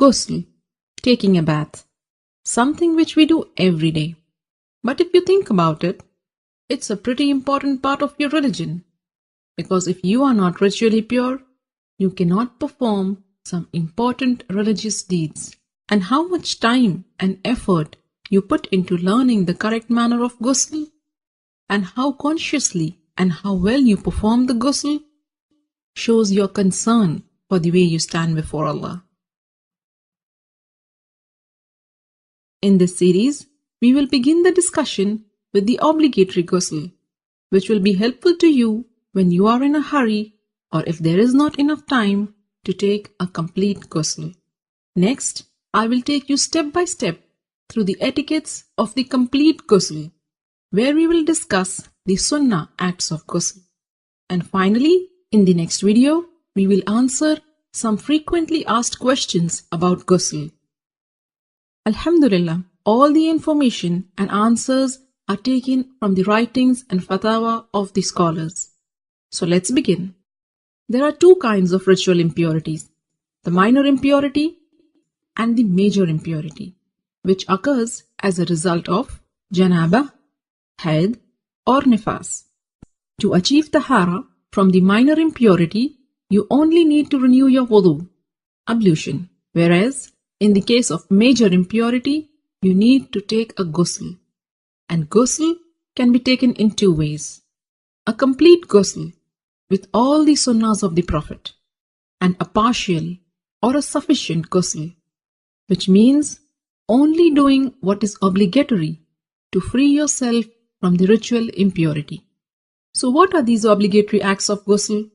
Ghusl, taking a bath, something which we do every day. But if you think about it, it's a pretty important part of your religion, because if you are not ritually pure, you cannot perform some important religious deeds. And how much time and effort you put into learning the correct manner of ghusl, and how consciously and how well you perform the ghusl, shows your concern for the way you stand before Allah. In this series, we will begin the discussion with the obligatory ghusl, which will be helpful to you when you are in a hurry or if there is not enough time to take a complete ghusl. Next, I will take you step by step through the etiquettes of the complete ghusl, where we will discuss the sunnah acts of ghusl. And finally, in the next video, we will answer some frequently asked questions about ghusl. Alhamdulillah, all the information and answers are taken from the writings and fatwa of the scholars. So let's begin. There are two kinds of ritual impurities, the minor impurity and the major impurity, which occurs as a result of janabah, haid or nifas. To achieve tahara from the minor impurity, you only need to renew your wudu, ablution, whereas in the case of major impurity, you need to take a ghusl. And ghusl can be taken in two ways. A complete ghusl with all the sunnahs of the Prophet, and a partial or a sufficient ghusl, which means only doing what is obligatory to free yourself from the ritual impurity. So what are these obligatory acts of ghusl?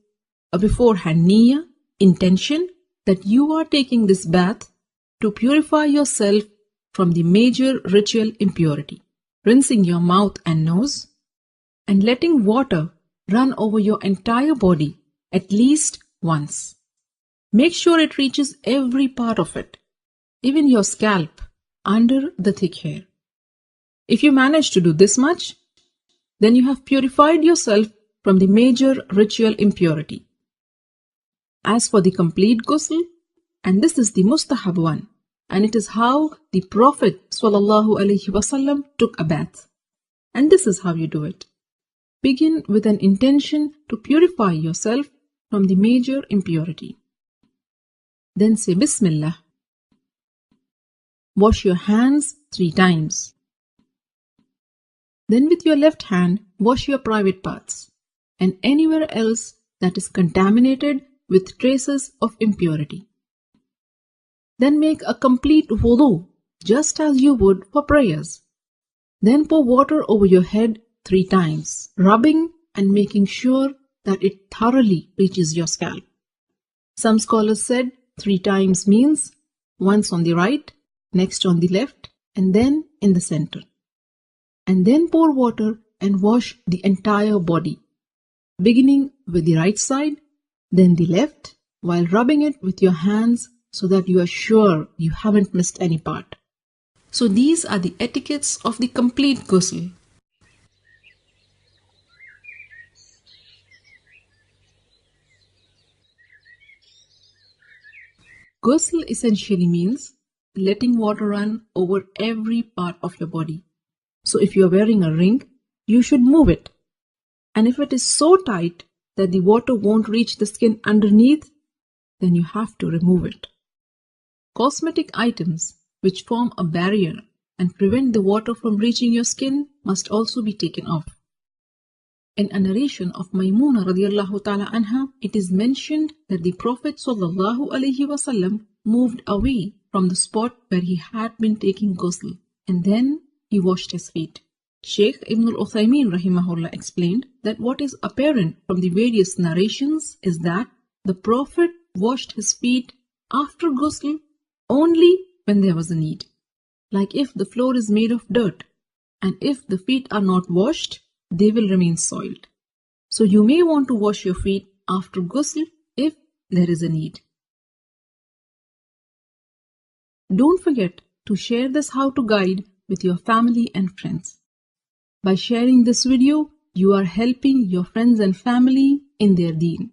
A beforehand niyyah, intention that you are taking this bath to purify yourself from the major ritual impurity, rinsing your mouth and nose, and letting water run over your entire body at least once. Make sure it reaches every part of it, even your scalp under the thick hair. If you manage to do this much, then you have purified yourself from the major ritual impurity. As for the complete ghusl, and this is the mustahab one, and it is how the Prophet ﷺ took a bath. And this is how you do it. Begin with an intention to purify yourself from the major impurity. Then say Bismillah. Wash your hands 3 times. Then with your left hand, wash your private parts and anywhere else that is contaminated with traces of impurity. Then make a complete wudu, just as you would for prayers. Then pour water over your head 3 times, rubbing and making sure that it thoroughly reaches your scalp. Some scholars said 3 times means once on the right, next on the left, and then in the center. And then pour water and wash the entire body, beginning with the right side, then the left, while rubbing it with your hands so that you are sure you haven't missed any part. So these are the etiquettes of the complete ghusl. Ghusl essentially means letting water run over every part of your body. So if you are wearing a ring, you should move it. And if it is so tight that the water won't reach the skin underneath, then you have to remove it. Cosmetic items which form a barrier and prevent the water from reaching your skin must also be taken off. In a narration of Maymuna radiallahu ta'ala anha, it is mentioned that the Prophet sallallahu alaihi wasallam moved away from the spot where he had been taking ghusl, and then he washed his feet. Shaykh Ibn al-Uthaymin rahimahullah explained that what is apparent from the various narrations is that the Prophet washed his feet after ghusl only when there was a need, like if the floor is made of dirt, and if the feet are not washed, they will remain soiled. So you may want to wash your feet after ghusl if there is a need. Don't forget to share this how-to guide with your family and friends. By sharing this video, you are helping your friends and family in their deen.